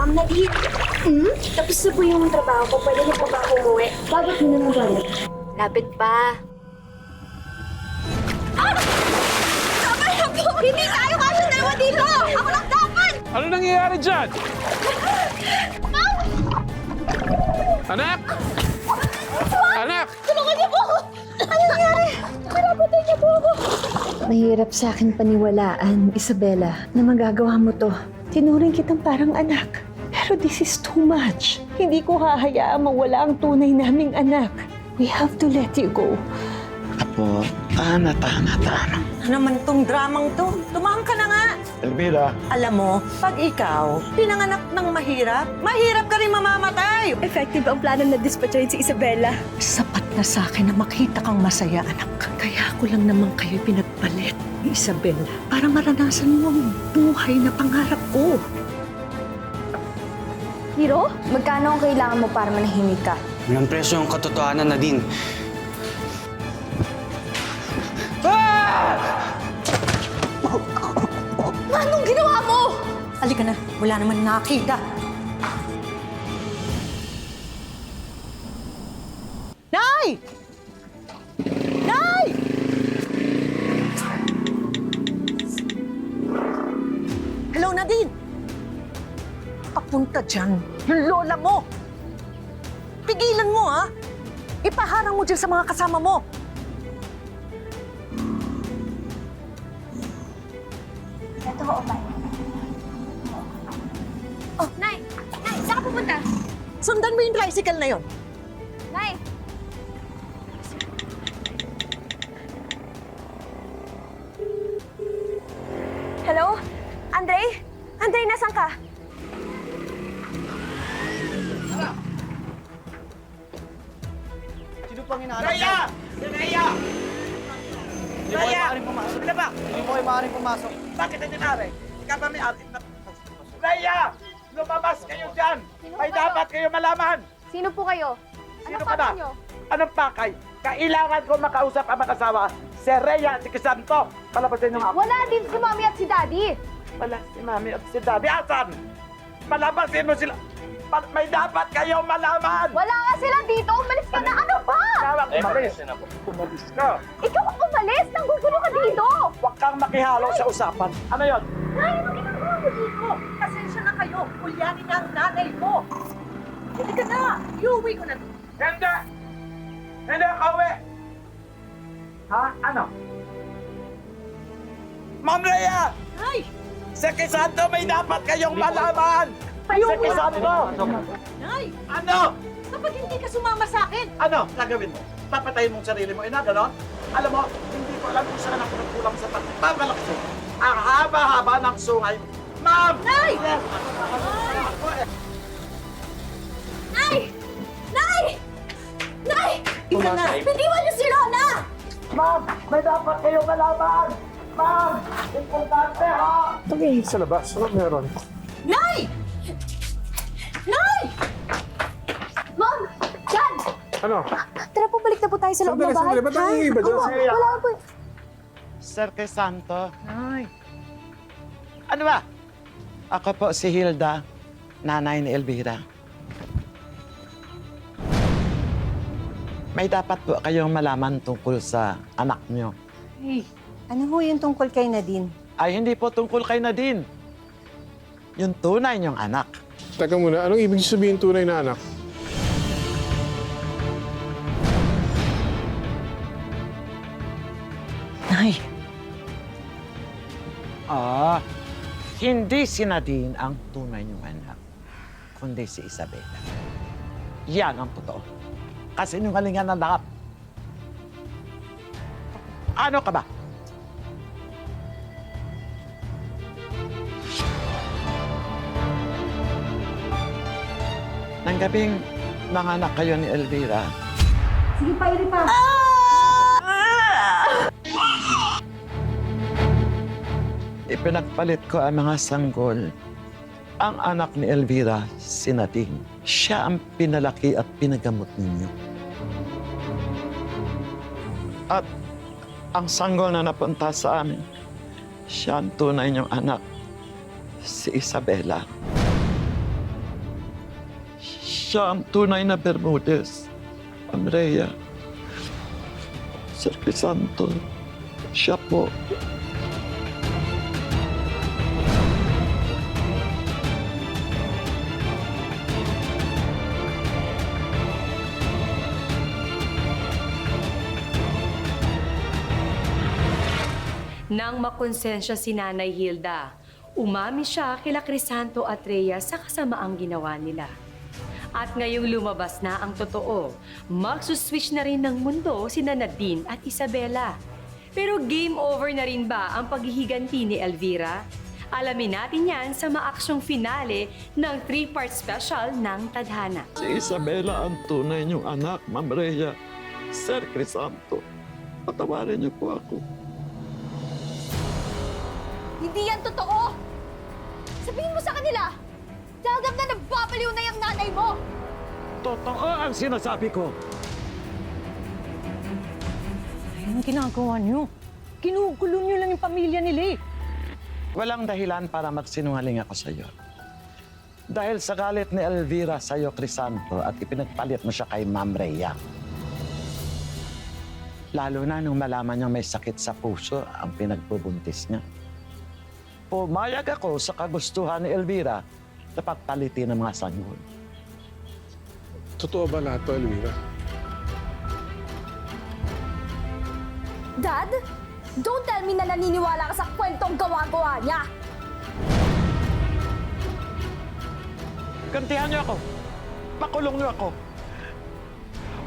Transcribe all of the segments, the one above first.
Ma'am Nadine. Tapos na po yung trabaho ko. Pwede na po ba ako umuwi? Bakit hindi naman balik? Lapit pa. Tama na po! Hindi tayo kasi dalawa dito! Ako lang dapat! Ano nangyayari dyan? Anak! Anak! Tulungan niyo po ako! Ano nangyari? Pinapatay niyo po ako! Mahirap sa akin paniwalaan, Isabela, na magagawa mo to. Tinuring kitang parang anak. Pero this is too much. Hindi ko hahayaan mawala ang tunay naming anak. We have to let you go. Apo, tama. Ano naman tong dramang to? Tumahang ka na nga. Elvira, Alam mo, pag ikaw, pinanganak ng mahirap, mahirap ka rin mamamatay. Effective ang plano na dispatcherin si Isabela. Sapat na sa akin na makita kang masaya, anak. Kaya ko lang naman kayo pinagpalit ni Isabela para maranasan mo ang buhay na pangarap ko. Hiro, magkano ang kailangan mo para manahimik ka? Walang presyo yung katotohanan, Nadine. Anong ginawa mo? Halika na, wala naman nakita. Nay! Nay! Hello, Nadine. Papunta dyan, yung lola mo. Pigilan mo, ha? Ipaharang mo dyan sa mga kasama mo. Ito, Omay. Oh, Nay! Nay, saan ka pupunta? Sundan mo yung tricycle na yon. Nay! Hello? Andre? Andre, nasan ka? Sino pang hinahanap? Raya! Si Raya! Raya! Ano ba? Hindi mo kayo maaaring pumasok. Bakit hindi maaari? Ikaw ba may ari? Raya! Lumabas kayo dyan! May dapat kayo malaman! Sino po kayo? Sino ka ba? Anong pakay? Kailangan ko makausap ang mag-asawa. Si Rhea at si Crisanto. Palabasin niyo nga. Wala din si Mami at si Daddy. Wala si Mami at si Daddy. Asan? Palabasin mo sila. May dapat kayo malaman! Wala nga sila dito. Umalis ka na. Ano ba? Tawag, umalis. Umalis ka. Ikaw ang umalis. Nanggugulo ka dito. Huwag kang makihalo sa usapan. Ano yon? Nay, ano ginagawa mo dito? Pasensya na kayo. Kulyanin na ang nanay mo. Hindi ka na. Iuwi ko na. Hindi! Hindi ako uwi! Ha? Ano? Ma'am Rhea! Nay! Sa Crisanto may dapat kayong malaman! Sa Crisanto! Nay! Ano? Kapag hindi ka sumama sa akin, Ano? Gagawin mo? Papatayin mong sarili mo, ina, gano'n? Alam mo, hindi ko alam kung saan ako nagkulang sa pagbabalakso. Ang haba-haba ng sungay. Ma'am! Nay! Yes! Nay! Nay! Nay! Ika na. Bitiwan niyo si Rona! Ma'am! May dapat kayong malaman! Ma'am! Importante, ha? Tumingin sa labas. Ano meron? Nay! Nay! Mom! Dad! Ano? Tara po, balik na po tayo sa loob ng bahay. Sandali. Ba't ang iba dyan? Oo, wala po. Sir Crisanto. Ay. Ano ba? Ako po si Hilda, nanay ni Elvira. May dapat po kayong malaman tungkol sa anak niyo. Ano ho yung tungkol kay Nadine? Ay, hindi po tungkol kay Nadine. Yung tunay niyong anak. Teka muna, anong ibig sabihin tunay na anak? Nay! Hindi si Nadine ang tunay niyong anak, kundi si Isabela. Yan ang totoo. Kasi nungalingan ng lahat. Ano ka ba? Nang gabing nanganak kayo ni Elvira. Sige pa, iri pa. Ipinagpalit ko ang mga sanggol. Ang anak ni Elvira, si Nadine. Siya ang pinalaki at pinagamot ninyo. At ang sanggol na napunta sa amin, siya ang tunay niyong anak, si Isabela. Siya ang tunay na Bermudez. Ma'am Rhea. Sir Crisanto. Siya po. Nang makonsensya si Nanay Hilda, umami siya kila Crisanto at Rhea sa kasamaang ginawa nila. At ngayong lumabas na ang totoo, magsuswitch na rin ng mundo si Nadine at Isabela. Pero game over na rin ba ang paghihiganti ni Elvira? Alamin natin yan sa maaksyong finale ng 3-part special ng Tadhana. Si Isabela ang tunay niyong anak, Ma'am Rhea. Sir Crisanto, patawarin niyo po ako. Hindi yan totoo! Sabihin mo sa kanila! Talagang na nagbabaliw na yung nanay mo! Totoo ang sinasabi ko. Anong ginagawa niyo? Kinugulo niyo lang yung pamilya nila eh. Walang dahilan para magsinungaling ako sa iyo. Dahil sa galit ni Elvira sa iyo, Crisanto, at ipinagpalit mo siya kay Ma'am Rhea. Lalo na nung malaman niyang may sakit sa puso ang pinagbubuntis niya. Pumayag ako sa kagustuhan ni Elvira na pagpalitin ng mga sanggol. Totoo ba lahat to, Elvira? Dad, don't tell me na naniniwala ka sa kwentong gawa-gawa niya! Gantihan niyo ako. Pakulong niyo ako.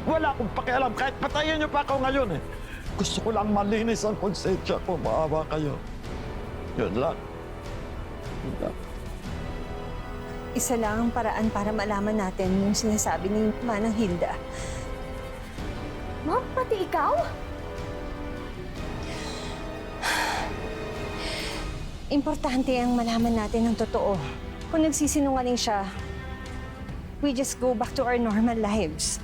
Wala akong pakialam kahit patayin niyo pa ako ngayon eh. Gusto ko lang malinis ang konsensya ko. Maawa kayo. Yun lang. Yun lang. Isa lang ang paraan para malaman natin yung sinasabi ni Manang Hilda. Ma'am, pati ikaw? Importante ang malaman natin ang totoo. Kung nagsisinungaling siya, we just go back to our normal lives.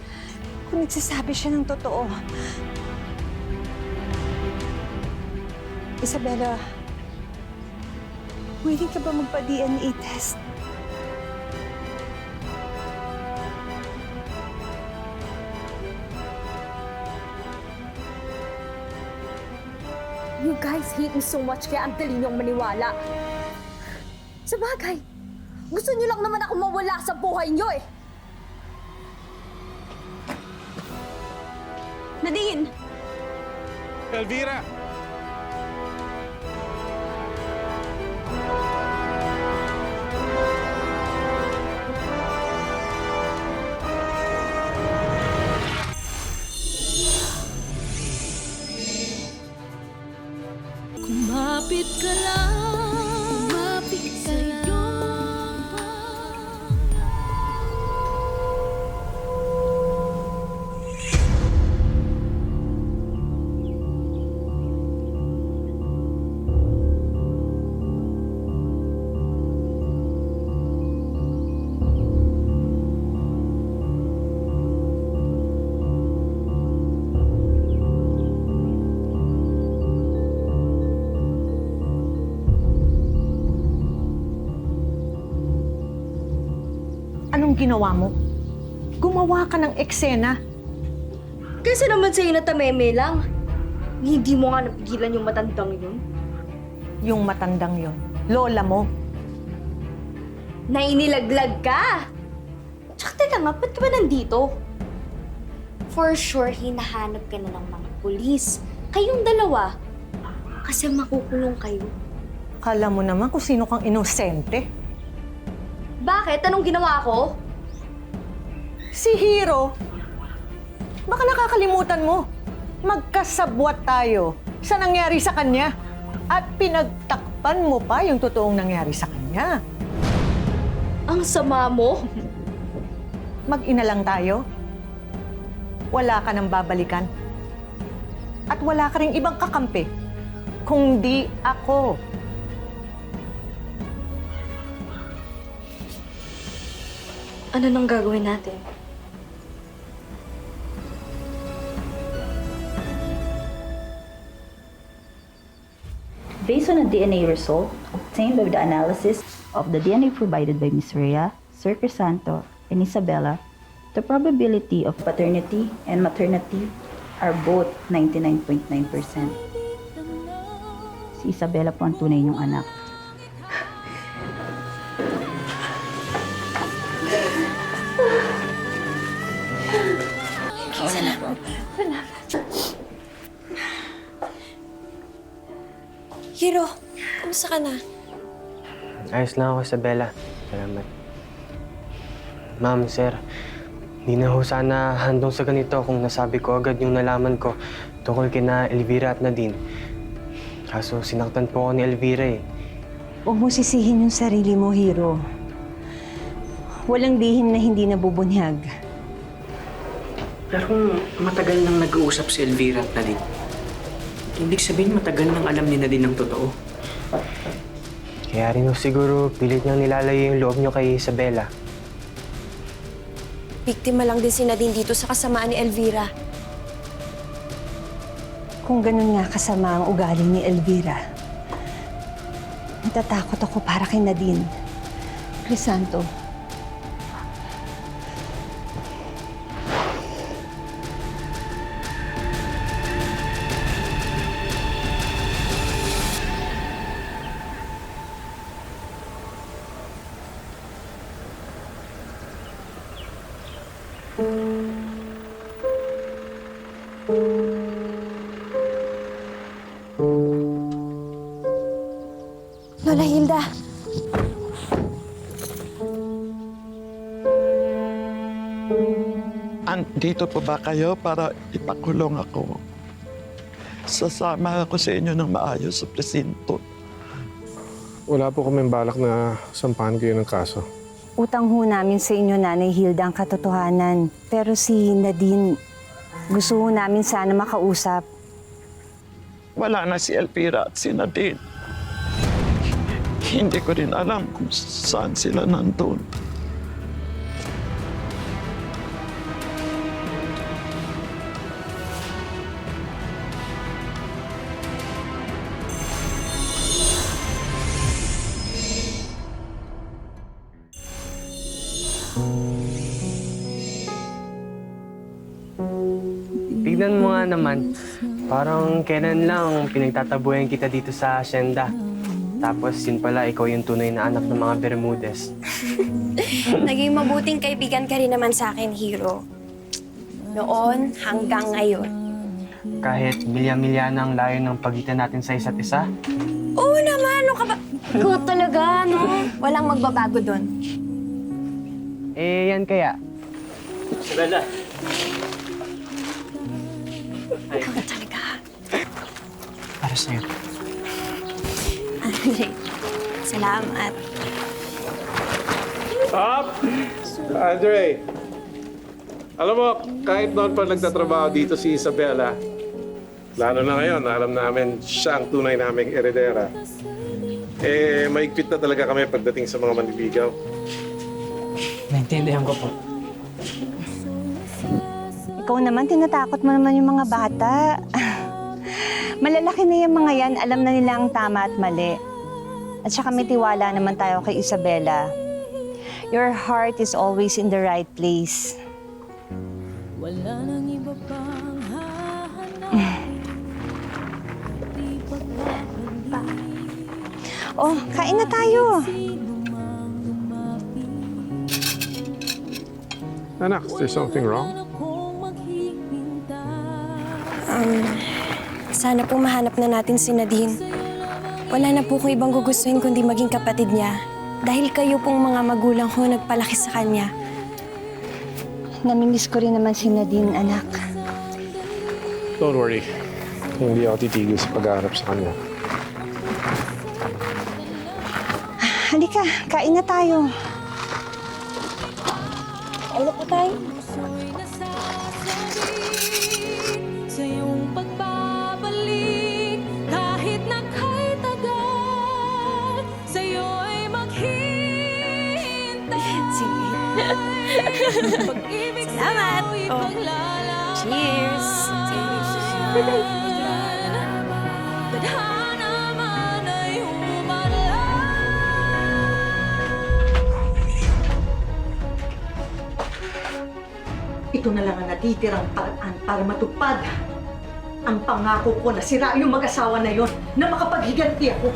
Kung nagsasabi siya ng totoo. Isabela, willing ka ba magpa-DNA test? You guys hate me so much kaya ang dali niyong maniwala. Sa bagay, gusto niyo lang naman ako mawala sa buhay niyo eh. Nadine! Elvira! Kumapit ka lang, kumapit ka lang. Anong ginawa mo? Gumawa ka ng eksena. Kaysa naman sa'yo na tameme lang. Hindi mo nga napigilan yung matandang yun. Yung matandang yon, lola mo. Nainilaglag ka! Tsaka teka nga, ba't ka ba nandito? For sure, hinahanap ka na ng mga pulis. Kayong dalawa. Kasi makukulong kayo. Kala mo naman kung sino kang inosente. Bakit? Anong ginawa ko? Si Hero, baka nakakalimutan mo. Magkasabwat tayo sa nangyari sa kanya. At pinagtakpan mo pa yung totoong nangyari sa kanya. Ang sama mo? Mag-ina lang tayo. Wala ka nang babalikan. At wala ka ring ibang kakampi. Kung di ako. Ano nang gagawin natin? Based on a DNA result obtained by the analysis of the DNA provided by Ms. Rhea, Sir Crisanto, and Isabela, The probability of paternity and maternity are both 99.9%. Si Isabela po ang tunay niyong anak. Hiro, kumusta ka na? Ayos lang ako, Isabela. Salamat. Ma'am, sir, hindi na ho sana handong sa ganito kung nasabi ko agad yung nalaman ko tungkol kina Elvira at Nadine. Kaso sinaktan po ako ni Elvira eh. Huwag mo sisihin yung sarili mo, Hiro. Walang lihim na hindi nabubunyag. Pero kung matagal nang nag-uusap si Elvira at Nadine, ibig sabihin matagal nang alam ni Nadine ang totoo. Kaya rin ho siguro pilit niyang nilalayo yung loob niyo kay Isabela. Biktima lang din si Nadine dito sa kasamaan ni Elvira. Kung ganun nga kasama ang ugali ni Elvira, natatakot ako para kay Nadine. Crisanto, Lola Hilda, Andito po ba kayo para ipakulong ako? Sasama ako sa inyo ng maayos sa presinto. Wala po kaming balak na sampahan kayo ng kaso. utang ho namin sa inyo, Nanay Hilda, ang katotohanan. Pero si Nadine, gusto ho namin sana makausap. Wala na si Elvira at si Nadine. Hindi ko rin alam kung saan sila nandun. Tignan mo nga naman, parang kailan lang pinagtatabuyan kita dito sa asyenda. Tapos yun pala, ikaw yung tunay na anak ng mga Bermudez. naging mabuting kaibigan ka rin naman sa akin, Hiro. Noon hanggang ngayon. Kahit milya-milya na ang layo ng pagitan natin sa isa't isa. Oo naman, ano ka ba? Ikaw talaga, no? Walang magbabago doon. Eh, yan kaya. Isabela. Ikaw na talaga. Para sa'yo. Andre, salamat. Stop! Andre! Alam mo, kahit noon pa nagtatrabaho dito si Isabela, lalo na ngayon, alam namin siya ang tunay naming eredera. Eh, maigpit na talaga kami pagdating sa mga manliligaw. Naintindihan ko po. Ikaw naman, tinatakot mo naman yung mga bata. Malalaki na yung mga yan, alam na nila ang tama at mali. At saka may tiwala naman tayo kay Isabela. Your heart is always in the right place. Oh, kain na tayo. Anak, is there something wrong? Sana po mahanap na natin si Nadine. Wala na po kung ibang gugustuhin kundi maging kapatid niya. Dahil kayo pong mga magulang ko nagpalaki sa kanya. Namimiss ko rin naman si Nadine, anak. Don't worry. Hindi ako titigil sa pag-aarap sa kanya. Halika, kain na tayo. Ano po tayo? Salamat! Oh. Cheers! ito na lang ang natitirang paraan para matupad ang pangako ko na sira yung mag-asawa na yon na makapaghiganti ako.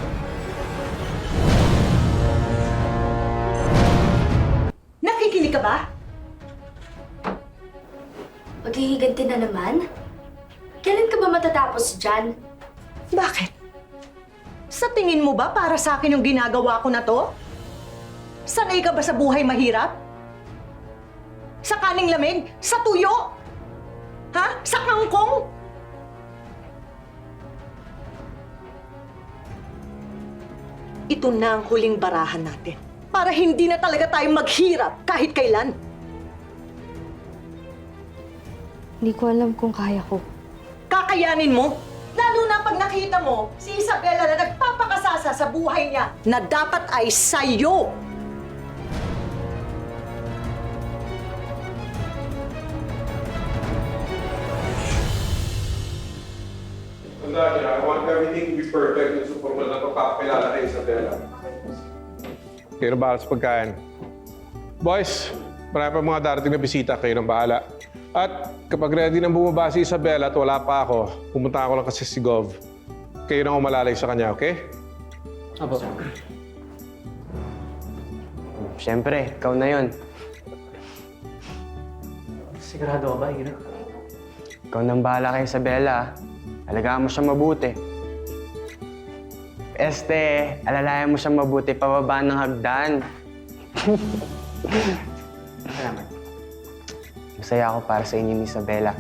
Nakikinig ka ba? Maghihiganti na naman? Kailan ka ba matatapos dyan? Bakit? Sa tingin mo ba para sa akin yung ginagawa ko na to? Sanay ka ba sa buhay mahirap? Sa kaning lamig? Sa tuyo? Ha? Sa kangkong? Ito na ang huling barahan natin para hindi na talaga tayo maghirap kahit kailan. Hindi ko alam kung kaya ko. Kakayanin mo? Lalo na pag nakita mo si Isabela na nagpapakasasa sa buhay niya na dapat ay sa'yo. Tandaan niya, I want everything to be perfect yung superman na papakilala kay Isabela. Kayo na bahala sa pagkain. Boys, marami pa mga darating na bisita. Kayo nang bahala. At kapag ready nang bumaba si Isabela at wala pa ako, pumunta ako lang kasi si Gov. Kayo nang umalalay sa kanya, okay? Apo. Siyempre, ikaw na yun. Sigurado ka ba, Hiro? Ikaw nang bahala kay Isabela. Alagaan mo siya mabuti. Alalayan mo siya mabuti pababa ng hagdan. Salamat. Masaya ako para sa inyo ni Isabela.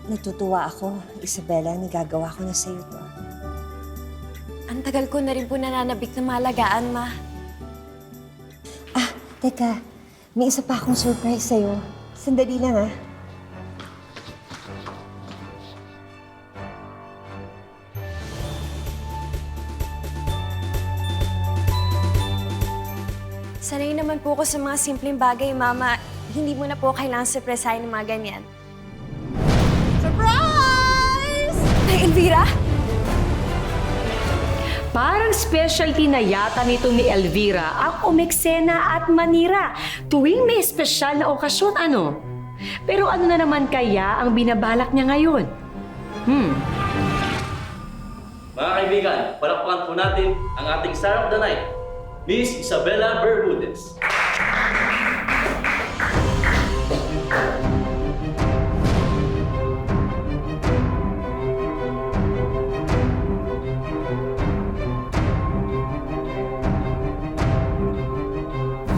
Natutuwa ako, Isabela, nagagawa ko na sa'yo to. Ang tagal ko na rin po nananabik na malagaan, Ma. Ah, teka. May isa pa akong surprise sa'yo. Sandali lang, ah. Sanay naman po ako sa mga simpleng bagay, Mama. Hindi mo na po kailangan surpresahin ng mga ganyan. Surprise! Ay, Elvira? Parang specialty na yata nito ni Elvira ang umeksena at manira tuwing may espesyal na okasyon, ano? Pero ano na naman kaya ang binabalak niya ngayon? Mga kaibigan, palakpakan po natin ang ating star of the night, Miss Isabela Bermudez.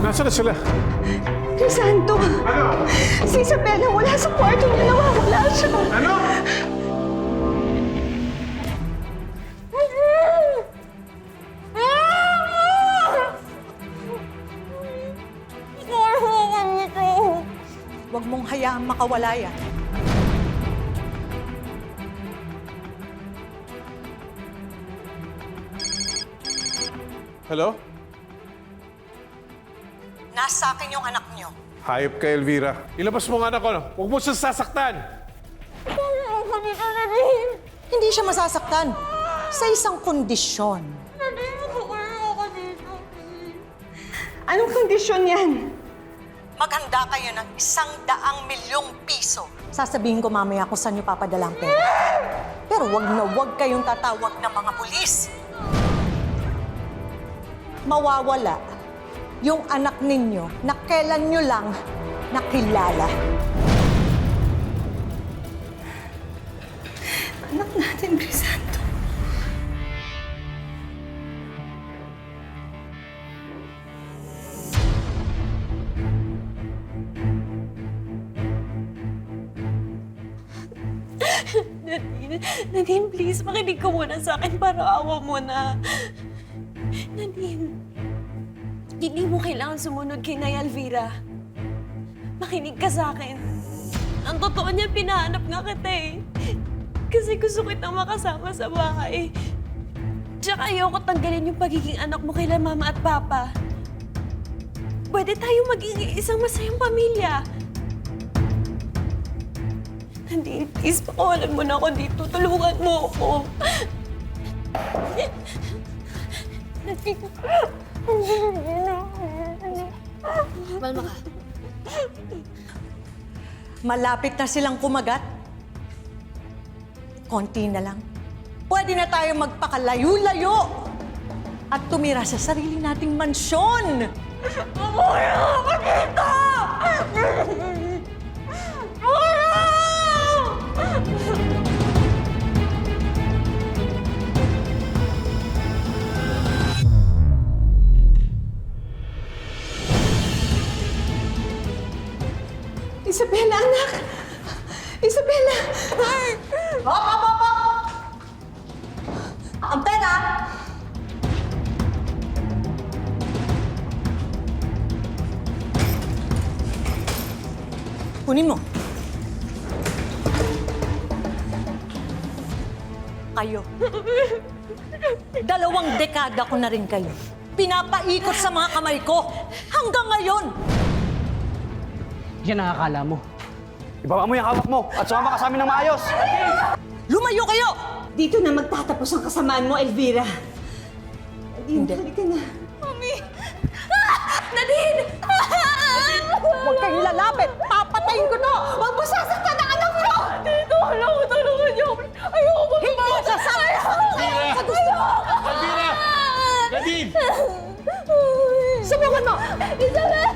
Nasaan na sila? Crisanto! Ano? Si Isabela wala sa kwarto niya. Nawawala siya. Ano? Huwag mong hayaang makawala yan. Hello? Nasa akin yung anak niyo. Hayop ka, Elvira. Ilabas mo ang anak ko. Huwag mo siya sasaktan. Hindi siya masasaktan. Sa isang kondisyon. Anong kondisyon yan? Maghanda kayo ng 100,000,000 piso. Sasabihin ko mamaya kung saan niyo papadala ang pera. Pero wag na wag kayong tatawag ng mga pulis. Mawawala yung anak ninyo na kailan nyo lang nakilala. Anak natin, Crisanto. Nadine, please, makinig ka muna sa akin para awa mo na. Nadine, hindi mo kailangan sumunod kay Nay Elvira. Makinig ka sa akin. Ang totoo niya, pinahanap nga kita eh. Kasi gusto kitang makasama sa bahay. Tsaka ayoko tanggalin yung pagiging anak mo kay Mama at Papa. Pwede tayo maging isang masayang pamilya. Nadine, please, pakawalan mo na ako dito. Tulungan mo ako. Nadine. Malma ka. Malapit na silang kumagat. Konti na lang. Pwede na tayo magpakalayo-layo at tumira sa sarili nating mansyon. Umuwi ako dito! Isabela, anak! Isabela! Ay! Hop! Ang pera! Kunin mo. Kayo. 2 dekada ko na rin kayo. Pinapaikot sa mga kamay ko. Hanggang ngayon. Yan ang akala mo. Ibaba mo yung hawak mo at sumama ka sa amin ng maayos! Lumayo kayo! Dito na magtatapos ang kasamaan mo, Elvira. Hindi. Halika na. Nadine! Huwag kayong lalapit! Papatayin ko to! Huwag mo sasaktan ang anak ko! Dito, alam ko, tulungan niyo. Ayoko po. Hindi sasaktan! Elvira! Nadine! Subukan mo! Isabel!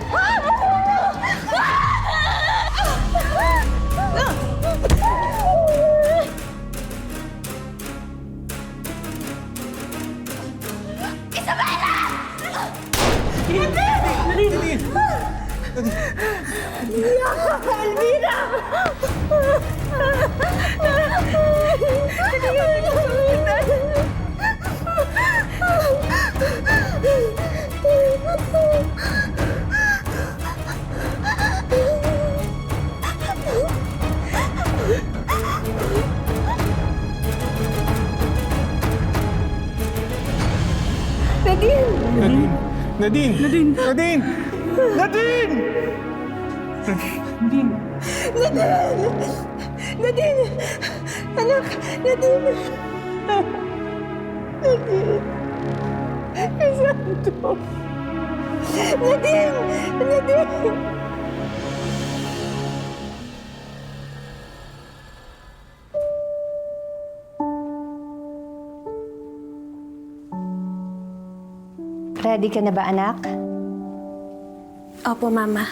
Nadine! Nadine! Anak! Nadine! Nadine! Crisanto! Nadine! Nadine! Ready ka na ba, anak? Opo, Mama.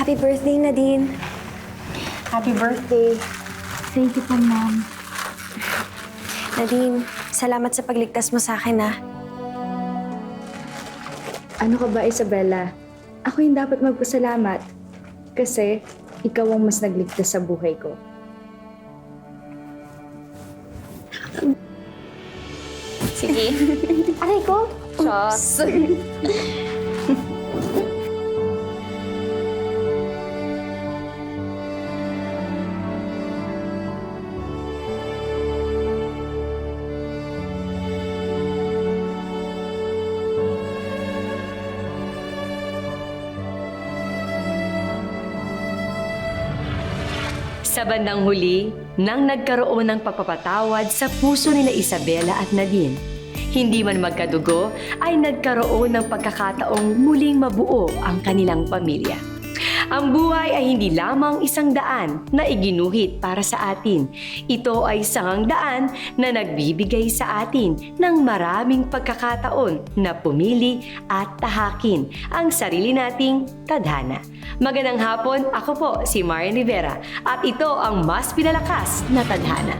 Happy birthday, Nadine. Happy birthday. Thank you po, Mom. Nadine, salamat sa pagligtas mo sa akin, ha? Ano ka ba, Isabela? Ako yung dapat magpasalamat. Kasi ikaw ang mas nagligtas sa buhay ko. Sige. Aray ko! Sos. Sa bandang huli, nang nagkaroon ng pagpapatawad sa puso nila Isabela at Nadine, hindi man magkadugo ay nagkaroon ng pagkakataong muling mabuo ang kanilang pamilya. Ang buhay ay hindi lamang isang daan na iginuhit para sa atin. Ito ay isang daan na nagbibigay sa atin ng maraming pagkakataon na pumili at tahakin ang sarili nating tadhana. Magandang hapon, ako po si Marian Rivera at ito ang mas pinalakas na tadhana.